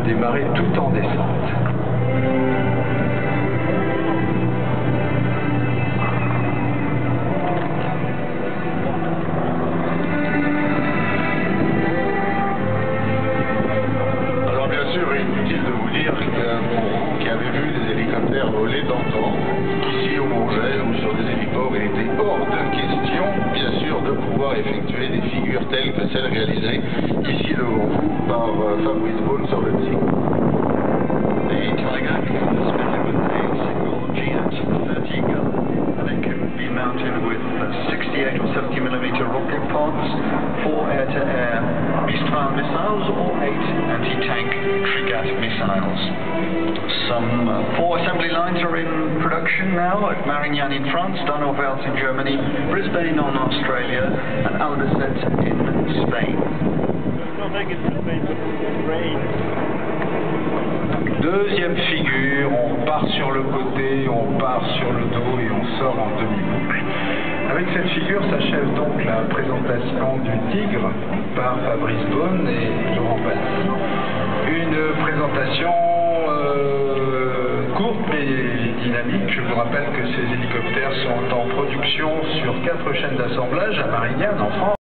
démarrer tout en descente. Inutile de vous dire que pour vous qui avez vu des hélicoptères voler d'antan, ici au Bourget ou sur des héliports, il était hors de question, bien sûr, de pouvoir effectuer des figures telles que celles réalisées ici devant vous par Fabrice Beaune sur le Tigre. The Tiger is fitted with a single G-at Tiger. They can be mounted with 68 or 70mm rocket pods, 4 air-to-air missile missiles or 8 anti-tank Trigat missiles. Some 4 assembly lines are in production now at Marignan in France, Donauwörth in Germany, Brisbane in Australia, and Albacete in Spain. Deuxième figure, on part sur le côté, on part sur le dos et on sort en demi-boucle. Avec cette figure s'achève donc la présentation du Tigre par Fabrice Beaune et Laurent Palsy. Une présentation courte mais dynamique. Je vous rappelle que ces hélicoptères sont en production sur 4 chaînes d'assemblage à Marignan en France.